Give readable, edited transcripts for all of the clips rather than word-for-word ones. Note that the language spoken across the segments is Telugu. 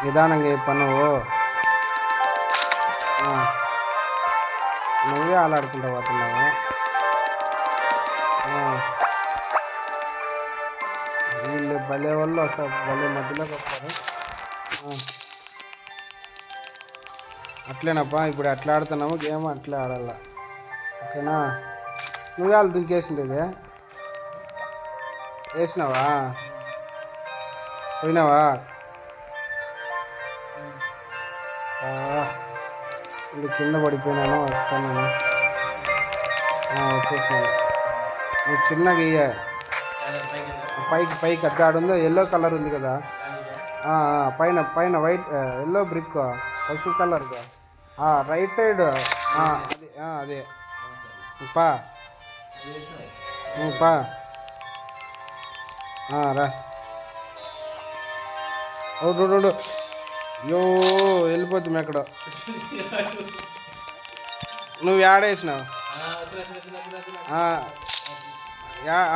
నిదానంగా చెప్ప నువ్వు. నువ్వే ఆలాడుకుంటా పోతున్నావు. వీళ్ళు భలే వాళ్ళు అసలు భలే మధ్యలోకి వస్తారు. అట్లేనప్పా, ఇప్పుడు అట్లా ఆడుతున్నాము గేమ్, అట్లే ఆడాల. ఓకేనా? నువ్వే వాళ్ళు దుంకేసిండేది వేసినావా? పోయినావా? ఇప్పుడు కింద పడిపోయినాను, వస్తాను. వచ్చేసినాను. నువ్వు చిన్నగా ఇయ్య పైకి పైకి అద్దాడుందో ఎల్లో కలర్ ఉంది కదా, పైన పైన వైట్ ఎల్లో బ్రిక్ పసుపు కలర్గా రైట్ సైడ్ అది అదే పా పా రా. రెండు అయ్యో వెళ్ళిపోతుంది ఎక్కడో. నువ్వు ఆడేసినావు.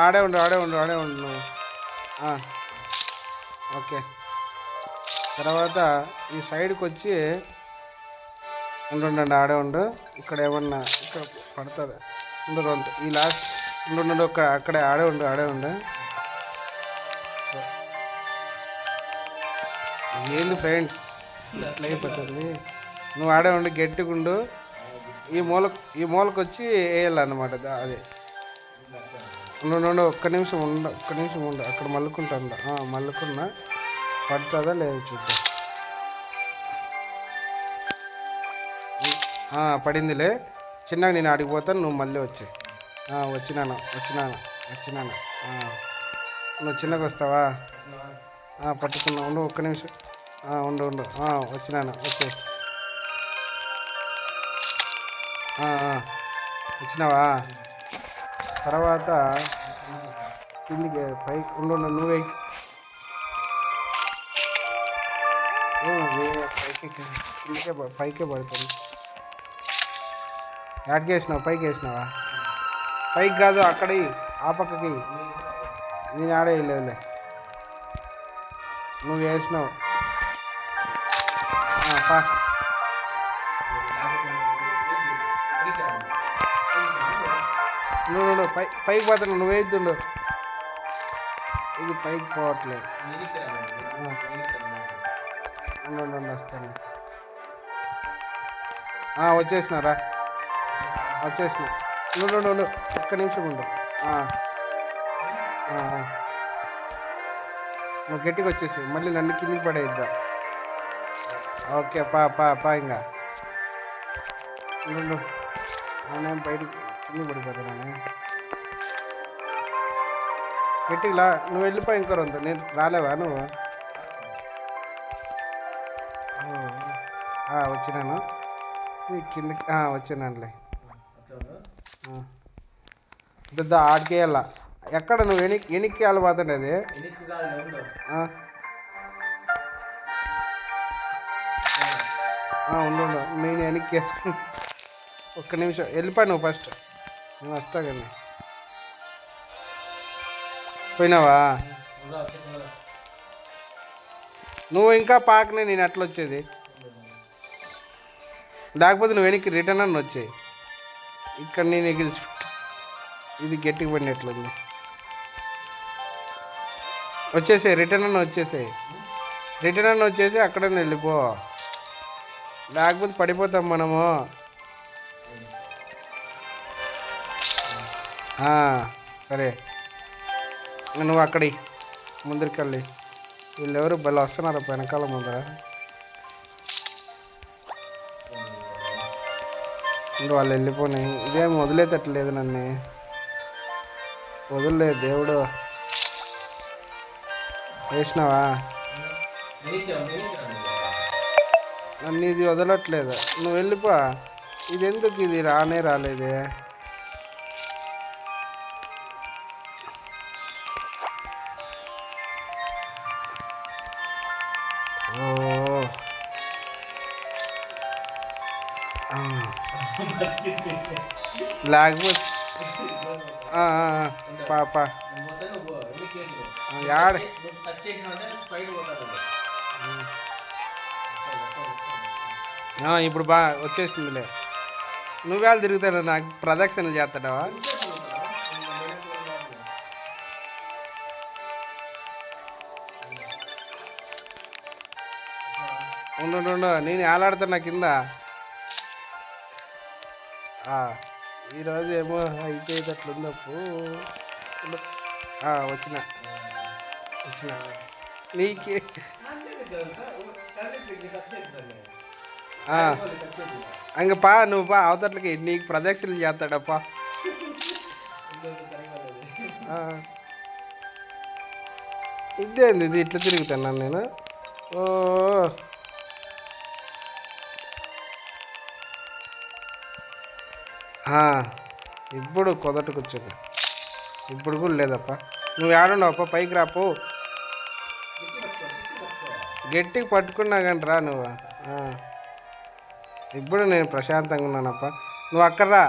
ఆడే ఉండు నువ్వు. ఓకే. తర్వాత ఈ సైడ్కి వచ్చి ఉండండి, ఆడే ఉండు. ఇక్కడ ఏమన్నా ఇక్కడ పడుతుంది ఉండరు అంత. ఈ లాస్ట్ ఉండు అక్కడే ఆడే ఉండు. ఏంది ఫ్రెండ్స్ ఇట్లా అయిపోతుంది. నువ్వు ఆడే ఉండి గట్టిగుండు. ఈ మూలకు వచ్చి వేయాలన్నమాట. అదే ఉండు ఒక్క నిమిషం ఉండు. అక్కడ మల్లుకున్నా పడుతుందా లేదా చూద్దాం. పడిందిలే. చిన్నగా నేను ఆడిపోతాను, నువ్వు మళ్ళీ వచ్చాయి. వచ్చినాను. నువ్వు చిన్నగా వస్తావా? పట్టుకున్నా. ఉండు ఒక్క నిమిషం. ఉండు వచ్చినాను. వచ్చినావా? తర్వాత కిందికి పైకి ఉండు. నువ్వే పైకే పడుతుంది. యాడ్కి వేసినావు? పైకి వేసినావా? పైకి కాదు, అక్కడి ఆ పక్కకి. నేను ఆడే లేదులే, నువ్వు వేసినావు. పా నువ్వు పైకి పోతాను. నువ్వు వేద్దుండు. ఇది పైకి పోవట్లేదు. వస్తాను. వచ్చేసినారా? వచ్చేసిన. ఉండు ఒక్క నిమిషం ఉండు. నువ్వు గట్టిగా వచ్చేసి మళ్ళీ నన్ను కిందికి పడేద్దా? ఓకే పా ఇంకా ఉండు. నేను బయటికి కిందికి పడిపోతాను. గట్టిగా నువ్వు వెళ్ళిపో. ఇంకోరంత నేను రాలేవా? నువ్వు వచ్చినాను. కిందకి వచ్చినానులే. ఆడికేయాల. ఎక్కడ నువ్వు ఎనికి వెళ్ళిపోతుండే? అది ఉండు. నేను వెనక్కి వేసుకుని ఒక్క నిమిషం వెళ్ళిపో. నువ్వు ఫస్ట్ నేను వస్తా కానీ. పోయినావా? నువ్వు ఇంకా పాకనే నేను అట్లా వచ్చేది. లేకపోతే నువ్వు వెనక్కి రిటర్న్ అని వచ్చాయి. ఇక్కడ నేను ఎగిరిచిపెట్టు. ఇది గట్టిగా పడినట్లుంది. వచ్చేసాయి. రిటర్న్ అని వచ్చేసి అక్కడే వెళ్ళిపో. లేకపోతే పడిపోతాం మనము. సరే నువ్వు అక్కడి ముందరికి వెళ్ళి. వీళ్ళెవరు బలి వస్తున్నారు వెనకాల ముందర. వాళ్ళు వెళ్ళిపోయి ఇదేం వదిలేతట్లేదు. నన్ను వదిలేదు దేవుడు. వేసినావా? నన్ను ఇది వదలట్లేదు. నువ్వు వెళ్ళిపో. ఇది ఎందుకు ఇది రాలేదే? లేకపోతే పాప యాడ ఇప్పుడు బాగా వచ్చేసిందిలే. నువ్వేళ తిరుగుతాడు నాకు ప్రదక్షిణలు చేస్తాడావా? ఉండు నేను ఏలాడుతున్నా కింద. ఈరోజు ఏమో అయిపోయేటట్లుందప్పు. వచ్చిన నీకే పా నువ్వు పా అవతట్లకి నీకు ప్రదక్షిణలు చేస్తాడప్పా. ఇదేంది ఇది ఇట్లా తిరుగుతున్నాను నేను. ఓ ఇప్పుడు కొదటకు వచ్చింది. ఇప్పుడు కూడా లేదప్ప. నువ్వు ఏడున్నావప్ప? పైకి రాపు. గట్టికి పట్టుకున్నా కానీ రా నువ్వు. ఇప్పుడు నేను ప్రశాంతంగా ఉన్నానప్ప. నువ్వు అక్కడ రా.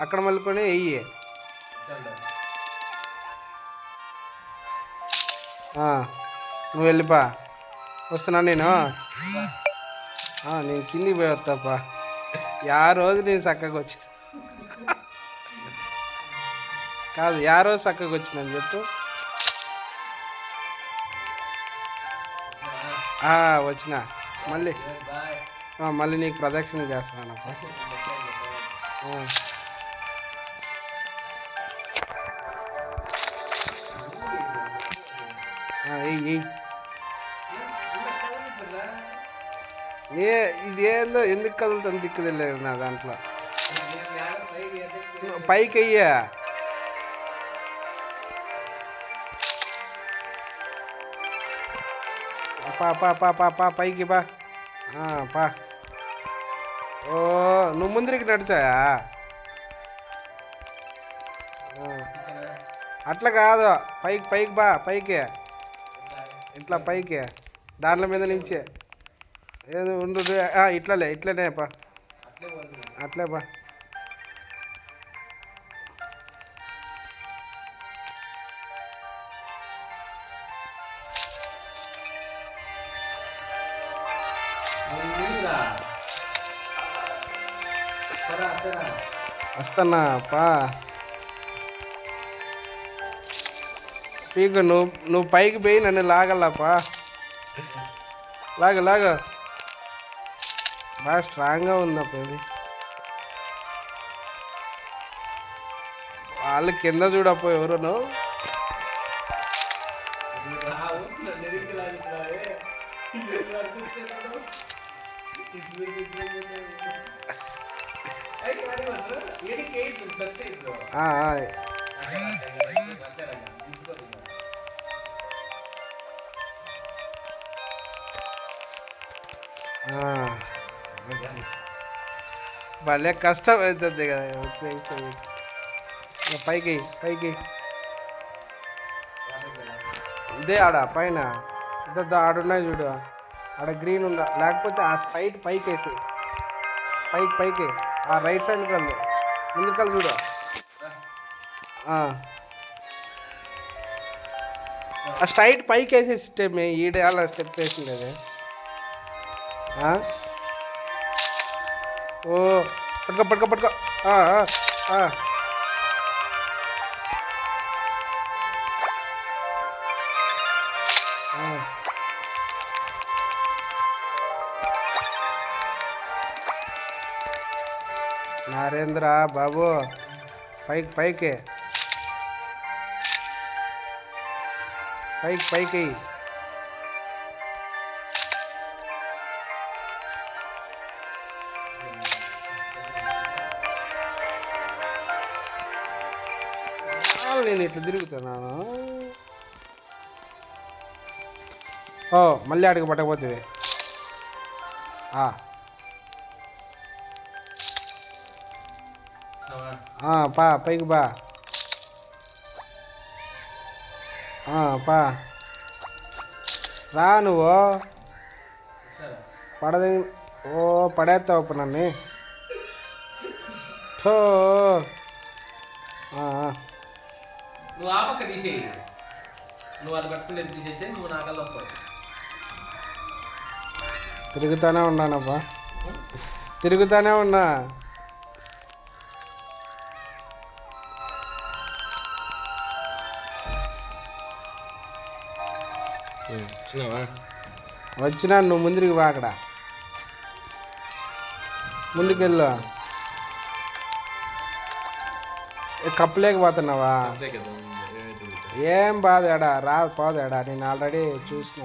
అక్కడ మళ్ళీ వెయ్యి. నువ్వు వెళ్ళిపా. వస్తున్నా నేను కిందికి పోయి వస్తాపా. రోజు నేను చక్కగా వచ్చి కాదు రోజు చక్కగా వచ్చినాను చెప్పు. వచ్చిన మళ్ళీ నీకు ప్రదక్షిణ చేస్తున్నానప్ప. ఇదేందో ఎందుకు కదులుతుంది దిక్కుదలేదు నా దాంట్లో. పైకి అయ్యా పైకి పా. ఓ నువ్వు ముందరికి నడిచాయా? అట్లా కాదు, పైకి బా. పైకి ఇట్లా పైకి దాంట్లో మీద నుంచి ఏదో ఉండు. ఇట్లనే పా. అట్లే పా. వస్తానా పా. పీకు నువ్వు పైకి పోయి నన్ను లాగలపా. లాగు బాగా స్ట్రాంగ్గా ఉందప్ప ఇది. వాళ్ళు కింద చూడప్ప ఎవరును. భలే కష్టం అవుతుంది కదా వచ్చే. పైకి ఇదే ఆడ పైన ఇద్దా ఆడున్నాయి చూడు. ఆడ గ్రీన్ ఉందా? లేకపోతే ఆ స్ట్రైట్ పైకి వేసి పైకి ఆ రైట్ సైడ్ కళ్ళు ముందుకళ్ళు చూడు. ఆ స్ట్రైట్ పైకి వేసేసి స్టెప్ ఈడే అలా స్టెప్ వేసింది అది. ఓ పట్టుకో. నరేంద్ర బాబు పైకి నేను ఇట్లా తిరుగుతున్నాను. మళ్ళీ అడిగి పట్టకపోతుంది. పైకి బా. పా రా నువ్వు. పడేస్తావు ఇప్పుడు నన్ను. నువ్వు ఆ పక్క తీసేయి. నువ్వు అది పట్టుకునేది తీసేసి నువ్వు నాకల్లా వస్తావు. తిరుగుతూనే ఉన్నానబ్బా. తిరుగుతానే ఉన్నా. వచ్చినా నువ్వు ముందుకు వా, అక్కడ ముందుకెళ్ళు. కప్పలేకపోతున్నావా? ఏం బాధ ఎడా రా పోదు ఎడా, నేను ఆల్రెడీ చూసిన.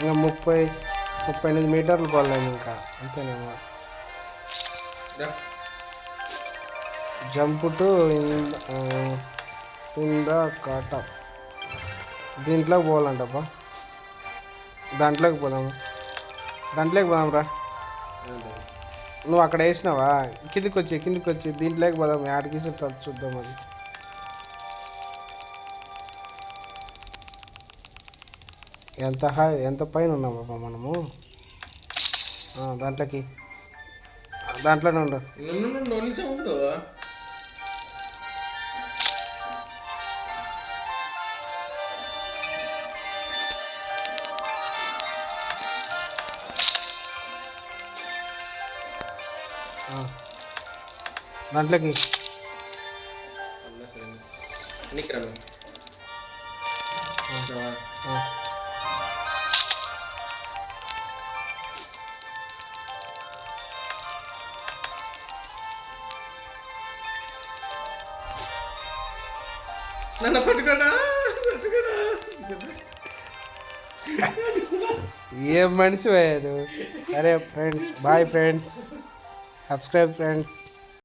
ఇంకా 38 మీటర్లు పోలేము ఇంకా, అంతేనేమో. Jump to in the cut up. దీంట్లోకి పోవాలంటప్పా. దాంట్లోకి పోదాం రా. నువ్వు అక్కడ వేసినావా? కిందికి వచ్చి దీంట్లోకి పోదాం. ఆడికి చూద్దాం. అది ఎంత పైన ఉన్నాం బాబా మనము. దాంట్లోనే ఉండు. దాంట్లోకి నన్ను పట్టుకోడా. ఏం మనిషి అయ్యాడు. సరే friends, boy friends, subscribe friends.